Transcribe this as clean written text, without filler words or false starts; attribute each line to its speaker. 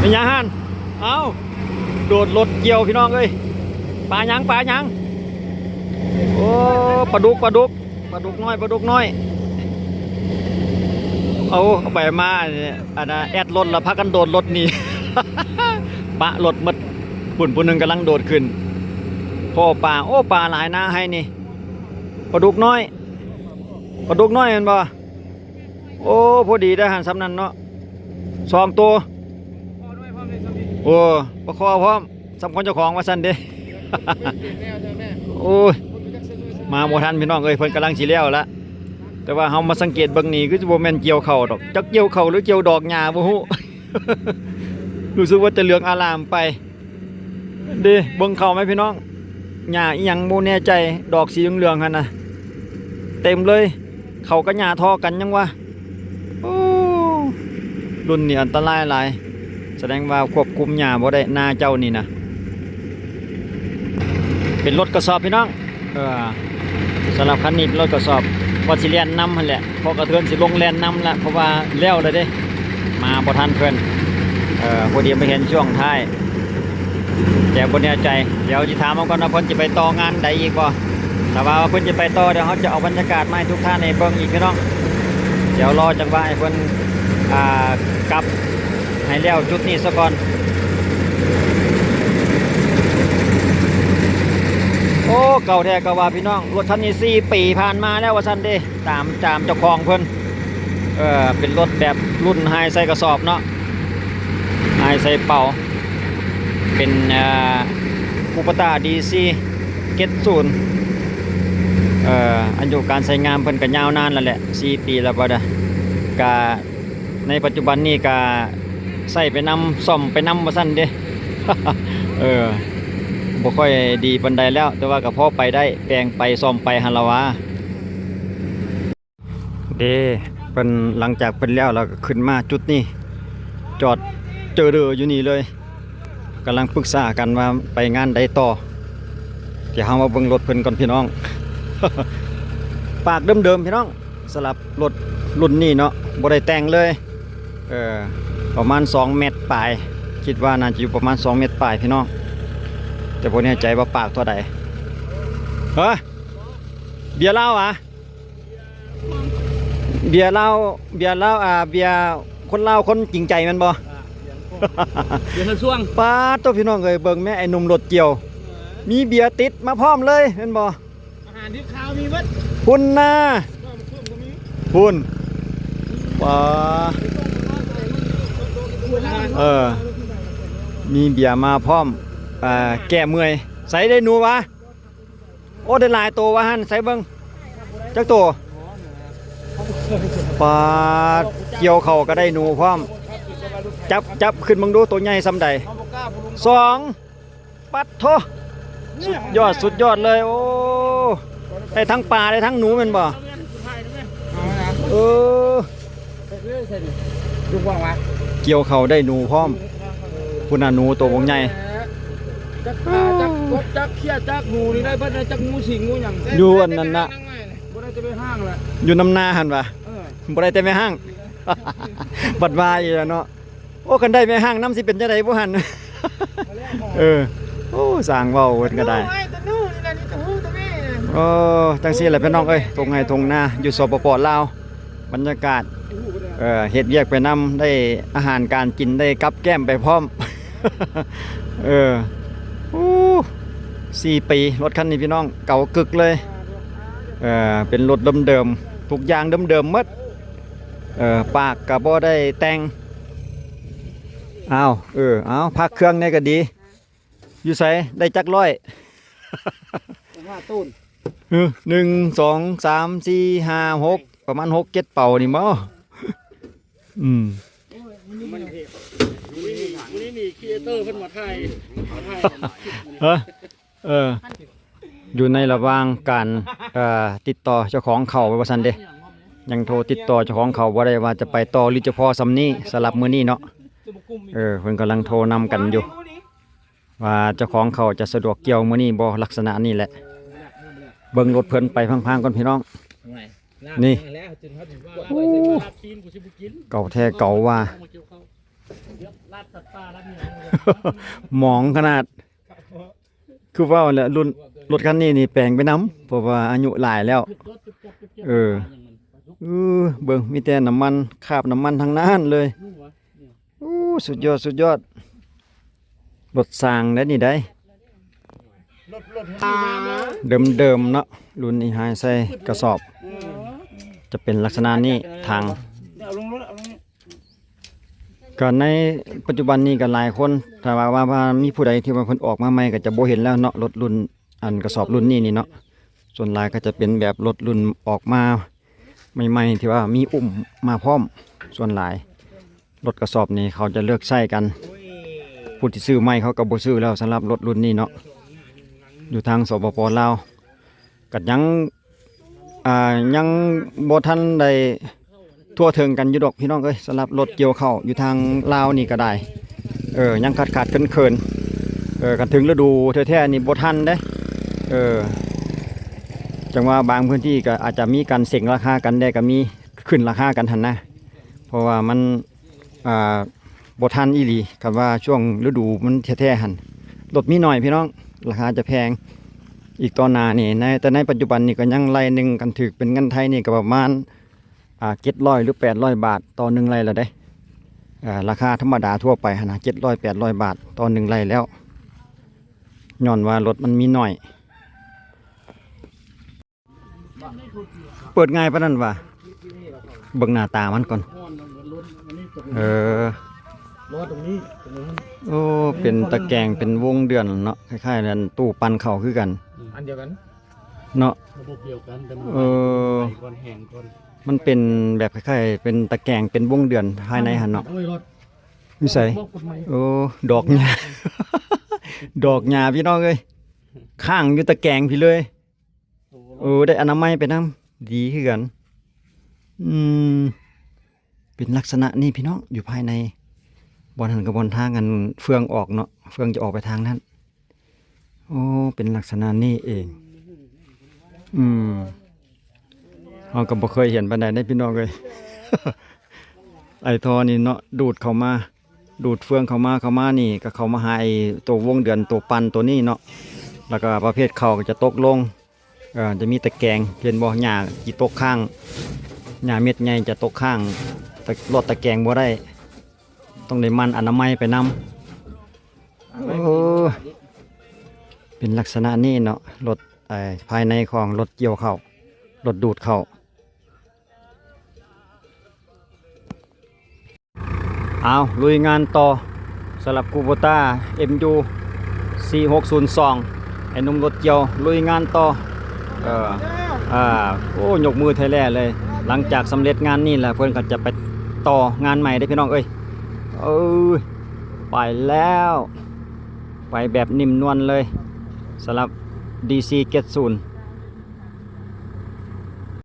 Speaker 1: เป็นยังฮันเอาโดดรถเกี่ยวพี่น้องเอ้ยปลายังโอ้ปลาดุกน้อยเอาไปมาอันน่ะแอดรถละพักกันโดดรถนี่ ปะรถมัดปุ่นผู้หนึ่งกำลังโดดขึ้นพ่อปลาโอ้ปลาหลายนะให้นี่ปลาดุกน้อยเห็นบ่โอ้พอดีได้หันซ้ำนั้นเนาะ2 ตัวโอ้ปลาคอพร้อมสำคัญเจ้าของว่าสั่นเด้ โอ้ยมาโมทันพี่น้องเอ้ยเพิ่นกำลังสิแล้วละแต่ว่าเฮามาสังเกตเบิ่งนี่คือสิบ่แม่นเกี่ยวเข่าดอกจักเกี่ยวเข่าหรือเกี่ยวดอกหญ้าบ่ฮู้ รู้สึกว่าจะเหลืองอารามไปเด้เบิ่งเข่าไหมพี่น้องหญ้าอีหยังบ่แน่ใจดอกสีเหลืองๆหั่นน่ะเต็มเลยเข่ากับหญ้าทอกันยังวะโอ้รุ่นนี้อันตรายหลายแสดงว่าควบคุมหญ้าบ่ได้นาเจ้านี่นะเป็นรถกระสอบพี่น้องสำหรับคันนี้รถกระสอบว่าสิเลียนนำหั่นแหละพอกระเทือนสิลงแลนนำละเพราะว่าแล้วเลยเด้มาบ่ทันเพิ่นพอดีไปเห็นช่วงท้ายแต่บ่แน่ใจเดี๋ยวสิถามเอาก่อนว่าเพิ่นสิไปต่องานใดอีกบ่ถ้าว่าเพิ่นสิไปต่อเดี๋ยวเฮาจะเอาบรรยากาศมาให้ทุกท่านได้เบิ่งอีกพี่น้องเดี๋ยวรอจังหวะให้เพิ่นกลับให้แล้วจุดนี้ซะก่อนโอ้เก่าแท้ก็ว่าพี่น้องรถคันนี้4 ปีผ่านมาแล้วว่าซั่นเด้ตามเจ้าของเพิ่นเป็นรถแบบรุ่นไฮใส่กระสอบเนาะไฮใส่เป่าเป็นคูปต้า DC 70อายุการใช้งานเพิ่นก็ยาวนานแล้วแหละ4 ปีแล้วบ่ได้ก็ในปัจจุบันนี้ก็ใส่ไปนำซ่อมไปนำว่าซั่นเด้ บ่ค่อยดีปานใดแล้วแต่ว่าก็พอไปได้แปลงไปซ่อมไปหั่นละวะเด้เพิ่นหลังจากเพิ่นแล้วเราก็ขึ้นมาจุดนี้จอดเจอเด้ออยู่นี่เลยกำลังปรึกษากันว่าไปงานใดต่อเดี๋ยวเฮามาเบิ่งรถเพิ่นก่อนพี่น้อง ปากเดิมๆพี่น้องสลับรถรุ่นนี้เนาะบ่ได้แต่งเลยประมาณ2 เมตรปลายคิดว่าน่าจะอยู่ประมาณ2 เมตรปลายพี่น้องแต่บ่แน่ใจว่าปากเท่าใดเฮ้ยเบียร์เหล้าอ่ะเบียร์เหล้าเบียร์คนลาวคนจริงใจแม่นบ่
Speaker 2: เดี๋ยวมันช่วง
Speaker 1: ป้าตัวพี่น้องเอ้ยเบิ่งแม่ไอ้หนุ่มรถเกี่ยวมีเบียร์ติดมาพร้อมเลยแม่นบ่
Speaker 2: อาหารที่ข้าวมีวัด
Speaker 1: พุ่นน่ะพุ่นป้ามีเบียร์มาพร้อมแก้เมื่อยใส่ได้หนูวะโอ้ได้หลายตัววะหั่นใส่เบิ่งจักตัวปลาเกี่ยวเข่าก็ได้หนูพร้อมจับขึ้นมึงดูตัวใหญ่ซ้ำใด2ปัดโทสุดยอดเลยโอ้ได้ทั้งปลาได้ทั้งหนูแม่นบ่
Speaker 2: ดูว่างวะ
Speaker 1: เกี่ยวเข่าได้หนูพร้อมพุ่นน่ะหนูตัวใหญ่
Speaker 2: จักปลาจักกบจักเขี้ยจักงูนี่ได้เพิ่นจักงูสิงงูหยัง
Speaker 1: อยู่อันนั้นน่ะ
Speaker 2: บ่ได้จะไปห้างแหละ
Speaker 1: อยู่น้ำนาหั่นว่ะบ่ได้แต่แม่ห้าง บัดว่าอีแล้วเนาะโอ้กันได้แม่ห้างน้ำสิเป็นจังได๋บ่หั่น โอ้สร้างเว้าเพิ่นก็ได้โอ้จังซี่แหละพี่น้องเอ้ยตรงไห้ตรงนาอยู่สปป.ลาวบรรยากาศเฮ็ดเวียกไปนำได้อาหารการกินได้กับแก้มไปพร้อม โอ้4 ปีรถคันนี้พี่น้องเก่ากึกเลยเป็นรถเดิมๆทุกอย่างเดิมๆหมดปากก็บ่ได้แต่งเอาพักเครื่องนี่ก็ดีอยู่ไสได้จักร้อย
Speaker 2: 5 ต้น
Speaker 1: 1 2 3 4 5 6ประมาณ6 7 เป่านี่บ่
Speaker 2: นี่ครีเอเตอร์เพิ่นมาถ่าย
Speaker 1: อยู่ในระหว่างการติดต่อเจ้าของเขาว่าซั่นเด้ยังโทรติดต่อเจ้าของเขาบ่ได้ว่าจะไปต่อหรือจะพอซำนี้สลับมื้อนี้เนาะเพิ่นกำลังโทรนำกันอยู่ว่าเจ้าของเขาจะสะดวกเกี่ยวมื้อนี้บ่ลักษณะนี้แหละเบิ่งรถเพิ่นไปพังๆก่อนพี่น้องนี่เก่าแท้เก่าว่า
Speaker 2: ลาดสัตว์ป่าลาดเนี่ย
Speaker 1: หมองขนาด คือว่าแหละรุ่นรถคันนี้นี่แปลงไปน้ำเพราะว่าอายุหลายแล้ว เออ เบิ่งมีแต่น้ำมันคราบน้ำมันทั้งนั้นเลยโอ้สุดยอดสุดยอดรถสร้างได้นี่ได้
Speaker 2: รถที่มาเนาะ
Speaker 1: เดิมๆเนาะรุ่นนี้หายใส่กระสอบ จะเป็นลักษณะนี้ทาง
Speaker 2: เอาลงรถเอาลงนี่
Speaker 1: ก็ในปัจจุบันนี้ก็หลายคนถ้าว่ามีผู้ใดที่ว่าเพิ่นออกมาใหม่ก็จะบ่เห็นแล้วเนาะรถรุ่นอันกระสอบรุ่นนี้นี่เนาะส่วนหลายก็จะเป็นแบบรถรุ่นออกมาใหม่ๆที่ว่ามีอุ้มมาพร้อมส่วนหลายรถกระสอบนี่เขาจะเลือกใช้กันผู้ที่ซื้อใหม่เขาก็บ่ซื้อแล้วสำหรับรถรุ่นนี้เนาะอยู่ทางสปปลาวก็ยังบ่ทันได้ทั่วถึงกันอยู่ดอกพี่น้องเอ้ยสำหรับรถเกี่ยวข้าวอยู่ทางลาวนี่ก็ได้ยังขาดเคินกันถึงฤดูแท้ๆนี่บ่ทันเด้จังว่าบางพื้นที่ก็อาจจะมีการเส็งราคากันได้ก็มีขึ้นราคากันทันนะเพราะว่ามันบ่ทันอีหลีกับว่าช่วงฤดูมันแท้ๆหันรถมีหน่อยพี่น้องราคาจะแพงอีกตอนหน้านี่แต่ในปัจจุบันนี่ก็ยังไล่หนึ่งกันถึกเป็นเงินไทยนี่ก็ประมาณ700หรือ800 บาทต่อ1ไร่ละเด้ราคาธรรมดาทั่วไปหั่นนะ700-800 บาทต่อ1ไร่แล้วย้อนว่ารถมันมีหน่อยเปิดง่ายปะนั่นวะเบิ่งหน้าตามันก่อน
Speaker 2: รถตรงนี้
Speaker 1: โอ้เป็นตะแกรงเป็นวงเดือนเนาะคล้ายๆนั่นตู้ปั่นข้าวคือกัน
Speaker 2: อันเดียวกัน
Speaker 1: เนาะ
Speaker 2: ระบบเดียวกันแต่มันก่อนแห้งก่อน
Speaker 1: มันเป็นแบบคล้ายๆเป็นตะแกรงเป็นวงเดือนภายในหันเนาะวิสัยโอ้ดอกหญ้า ดอกหญ้าพี่น้องเอ้ยข้างอยู่ตะแกรงพี่เลยได้อนามัยไปนำดีคือกันเป็นลักษณะนี้พี่น้องอยู่ภายในบอนหันกับบอนทางกันเฟืองออกเนาะเฟืองจะออกไปทางนั้นโอ้เป็นลักษณะนี้เองเราก็บ่เคยเห็นปานใดได้พี่น้องเลย ไอทอนี่เนาะดูดเข้ามาดูดเฟืองเข้ามานี่ก็เข้ามาหาไอตัววงเดือนตัวปันตัวนี้เนาะแล้วก็ประเภทเขาก็จะตกลงจะมีตะแกรงเห็นบ่หญ้ากี่ตกข้างหญ้าเม็ดใหญ่จะตกข้างรถตะแกรงบ่ได้ต้องได้มันอนามัยไปนำเป็นลักษณะนี้เนาะรถภายในของรถเกี่ยวเข้ารถดูดเข้าเอาลุยงานต่อสำหรับคูโบต้า MU 4602ไอ้นุ่มรถเกี่ยวลุยงานต่อโอ้ยกมือไทยแล่เลยหลังจากสำเร็จงานนี่แหละเพื่อนก็จะไปต่องานใหม่ได้พี่น้องเอ้ยไปแล้วไปแบบนิ่มนวลเลยสำหรับ DC 70